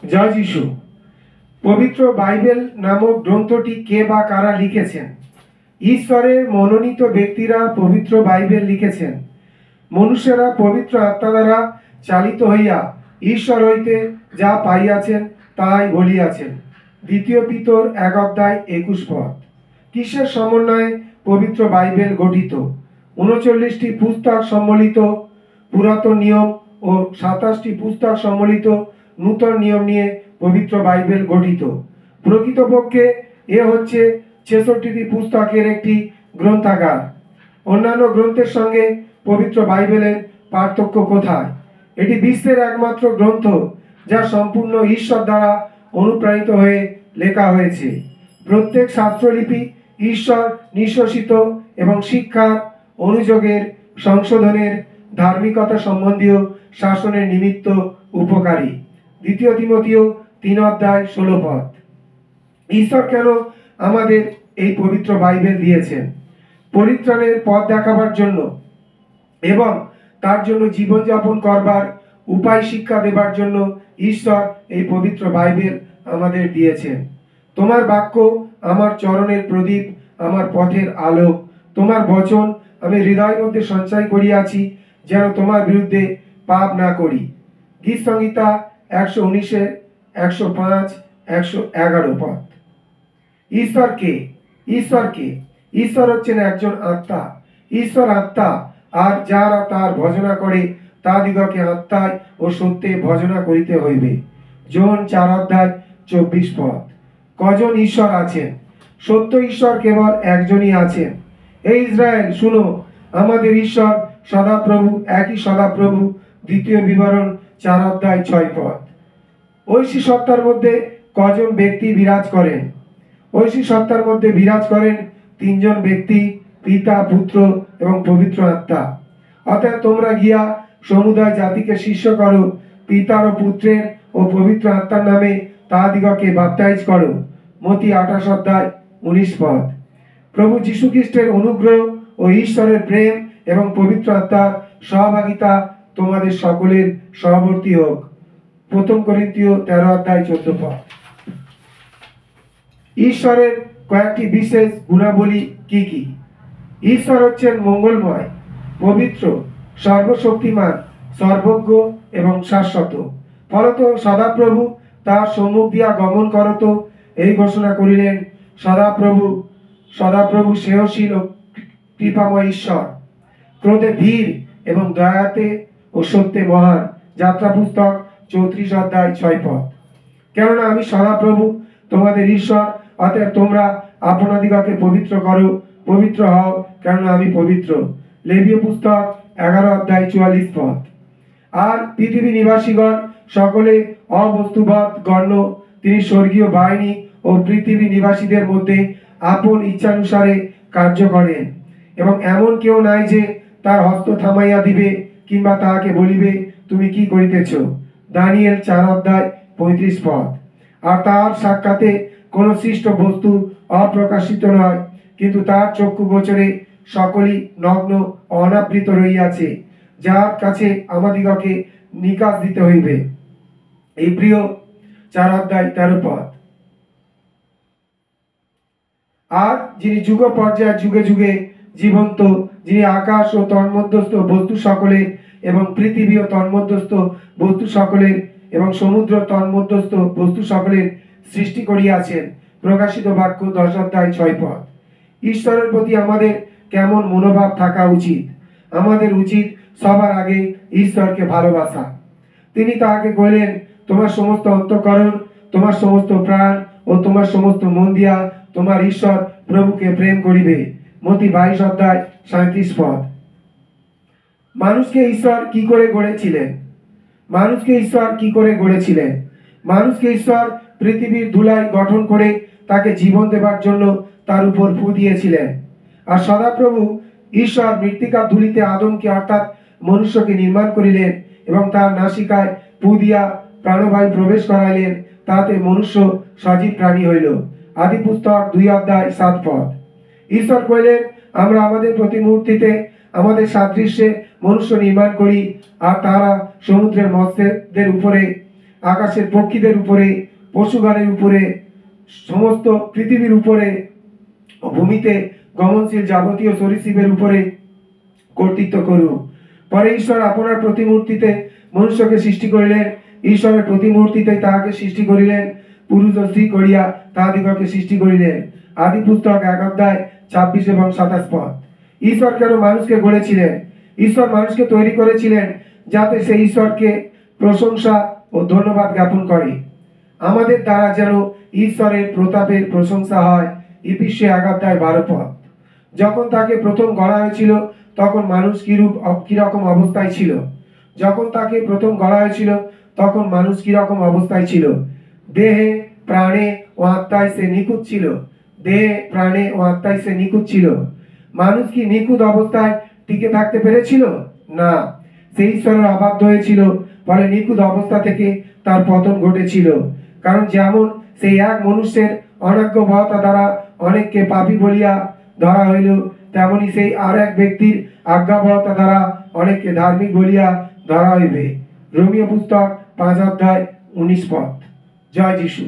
জয় যিশু। পবিত্র বাইবেল নামক গ্রন্থটি কে বা কারা লিখেছেন? ঈশ্বরের মনোনীত ব্যক্তিরা পবিত্র বাইবেল লিখেছেন। মনুষ্যরা পবিত্র আত্মা দ্বারা চালিত হইয়া ঈশ্বর হইতে যা পাইয়াছেন তাই বলিয়াছেন। দ্বিতীয় পিতর 1:21। কিসের সমন্বয়ে পবিত্র বাইবেল গঠিত? 39টি পুস্তক সম্বলিত পুরাতন নিয়ম ও 27টি পুস্তক সম্বলিত নূতন নিয়ম নিয়ে পবিত্র বাইবেল গঠিত। প্রকৃতপক্ষে এ হচ্ছে 66টি পুস্তকের একটি গ্রন্থাগার। অন্যান্য গ্রন্থের সঙ্গে পবিত্র বাইবেলের পার্থক্য কোথায়? এটি বিশ্বের একমাত্র গ্রন্থ যা সম্পূর্ণ ঈশ্বর দ্বারা অনুপ্রাণিত হয়ে লেখা হয়েছে। প্রত্যেক শাস্ত্রলিপি ঈশ্বর নিঃশ্বসিত এবং শিক্ষার, অনুযোগের, সংশোধনের, ধার্মিকতা সম্বন্ধীয় শাসনের নিমিত্ত উপকারী। দ্বিতীয় তিমোথেয় 3:16। ঈশ্বর কেন আমাদের এই পবিত্র বাইবেল দিয়েছেন? পরিত্রাণের পথ দেখাবার জন্য এবং তার জন্য জীবনযাপন করবার উপায় শিক্ষা দেবার জন্য ঈশ্বর এই পবিত্র বাইবেল আমাদের দিয়েছেন। তোমার বাক্য আমার চরণের প্রদীপ, আমার পথের আলো। তোমার বচন আমি হৃদয়ের মধ্যে সঞ্চয় করিয়াছি, যেন তোমার বিরুদ্ধে পাপ না করি। গীত সংহিতা 119-এর 105, 111 পদ। ঈশ্বর কে? ঈশ্বর হচ্ছেন একজন আত্মা। ঈশ্বর আত্মা, আর যারা তার ভজনা করে তাদিগকে আত্মায় ও সত্যে ভজনা করিতে হইবে। জন 4:24 পদ। কজন ঈশ্বর আছেন? সত্য ঈশ্বর কেবল একজনই আছেন। হে ইসরায়েল, শুনো, আমাদের ঈশ্বর সদাপ্রভু, একই সদাপ্রভু। দ্বিতীয় বিবরণ 4:6 পদ। ঐশী সত্তার মধ্যে কজন ব্যক্তি বিরাজ করেন? ঐশী সত্তার মধ্যে বিরাজ করেন 3 জন ব্যক্তি, পিতা, পুত্র এবং পবিত্র আত্মা। অতএব তোমরা গিয়া সমুদায় জাতিকে শিষ্য করো, পিতার ও পুত্রের ও পবিত্র আত্মার নামে তাহাদিগকে বাপ্তাইজ করো। মতি 28:19 পদ। প্রভু যীশু খ্রিস্টের অনুগ্রহ ও ঈশ্বরের প্রেম এবং পবিত্র আত্মার সহভাগিতা তোমাদের সকলের সহবর্তী হোক। 1 করিন্থীয় 13:14 পদ। ঈশ্বরের কয়েকটি বিশেষ গুণাবলী কি কি? ঈশ্বর হচ্ছেন মঙ্গলময়, পবিত্র, সর্বশক্তিমান, সর্বজ্ঞ এবং শাশ্বত। ফলত সদাপ্রভু তার সম্মুখ দিয়া গমন করত এই ঘোষণা করিলেন, সদাপ্রভু স্নেহশীল ও কৃপাময় ঈশ্বর, ক্রোধে ধীর এবং দয়াতে ও সত্যে মহান। যাত্রা পুস্তক 34:6 পদ। কেননা আমি সদাপ্রভু তোমাদের ঈশ্বর, অতএব তোমরা আপনাদিগকে পবিত্র করো, পবিত্র হও, কেননা আমি পবিত্র। লেবীয় পুস্তক 11:44 পদ। আর পৃথিবী নিবাসীগণ সকলে অবস্তুবৎ গণ্য। তিনি স্বর্গীয় বাহিনী ও পৃথিবী নিবাসীদের মধ্যে আপন ইচ্ছানুসারে কার্য করেন, এবং এমন কেউ নাই যে তার হস্ত থামাইয়া দিবে কিংবা তাহাকে বলিবে, তুমি কি করিতেছ। দানিয়েল 4:35 পদ। আর তার সাক্ষাতে কোন সৃষ্ট বস্তু অপ্রকাশিত নয়, কিন্তু তার চক্ষু গোচরে সকলই নগ্ন অনাবৃত রহিয়াছে, যার কাছে আমাদিগকে নিকাশ দিতে হইবে। ইব্রিয় 4:13 পদ। আর যিনি যুগ পর্যায়ে যুগে যুগে জীবন্ত, যিনি আকাশ ও তন্মধ্যস্থ বস্তু সকলের এবং পৃথিবী ও তন্মধ্যস্থ বস্তু সকলের এবং সমুদ্র তন্মধ্যস্থ বস্তু সকলের সৃষ্টি করিয়াছেন। প্রকাশিত বাক্য 10:6 পদ। ঈশ্বরের প্রতি আমাদের কেমন মনোভাব থাকা উচিত? আমাদের উচিত সবার আগে ঈশ্বরকে ভালোবাসা। তিনি তাহাকে কহিলেন, তোমার সমস্ত অন্তঃকরণ, তোমার সমস্ত প্রাণ ও তোমার সমস্ত মন দিয়া তোমার ঈশ্বর প্রভুকে প্রেম করিবে। মতি 22:37 পদ। মানুষকে ঈশ্বর কি করে গড়েছিলেন? মানুষকে ঈশ্বর পৃথিবীর ধুলায় গঠন করে তাকে জীবন দেবার জন্য তার উপর ফু দিয়েছিলেন। আর সদাপ্রভু ঈশ্বর মৃত্তিকার ধুলিতে আদমকে অর্থাৎ মনুষ্যকে নির্মাণ করিলেন এবং তার নাসিকায় ফু দিয়া প্রাণবায়ু প্রবেশ করাইলেন, তাতে মনুষ্য সজীব প্রাণী হইল। আদি পুস্তক 2:7 পদ। ঈশ্বর কহিলেন, আমরা আমাদের প্রতিমূর্তিতে আমাদের সাদৃশ্যে মনুষ্য নির্মাণ করি, আর তারা সমুদ্রের মৎস্যদের উপরে আকাশের পক্ষীদের উপরে, পশুগণের উপরে, সমস্ত পৃথিবীর উপরে, ভূমিতে গমনশীল যাবতীয় সরীসৃপের উপরে কর্তৃত্ব করুক। পরে ঈশ্বর আপনার প্রতিমূর্তিতে মনুষ্যকে সৃষ্টি করিলেন, ঈশ্বরের প্রতিমূর্তিতে তাহাকে সৃষ্টি করিলেন, পুরুষ ও স্ত্রী করিয়া তাহাদিগকে সৃষ্টি করিলেন। আদি পুস্তক 1:26 এবং 27 পদ। ঈশ্বর কেন মানুষকে গড়েছিলেন? ঈশ্বর মানুষকে তৈরি করেছিলেন যাতে সে ঈশ্বরকে প্রশংসা ও ধন্যবাদ জ্ঞাপন করে। আমাদের দ্বারা যেন ঈশ্বরের প্রতাপের প্রশংসা হয়। ইফিসীয় 1:12 পদ। যখন তাকে প্রথম গড়া হয়েছিল তখন মানুষ কিরকম অবস্থায় ছিল? যখন তাকে প্রথম গড়া হয়েছিল তখন মানুষ কিরকম অবস্থায় ছিল? দেহে, প্রাণে ও আত্মায় সে নিখুঁত ছিল। দেহে, প্রাণে ও আত্মায় সে নিখুঁত ছিল। মানুষ কি নিখুঁত অবস্থায় টিকে থাকতে পেরেছিল? না, সে ঈশ্বরের অবাধ্য হয়েছিল, ফলে নিখুঁত অবস্থা থেকে তার পতন ঘটেছিল। কারণ যেমন সেই এক মনুষ্যের অনাজ্ঞাবহতা দ্বারা অনেককে পাপী বলিয়া ধরা হইল, তেমনি সেই আর এক ব্যক্তির আজ্ঞাবহতা দ্বারা অনেককে ধার্মিক বলিয়া ধরা হইবে। রোমীয় পুস্তক 5:19 পদ। জয় যিশু।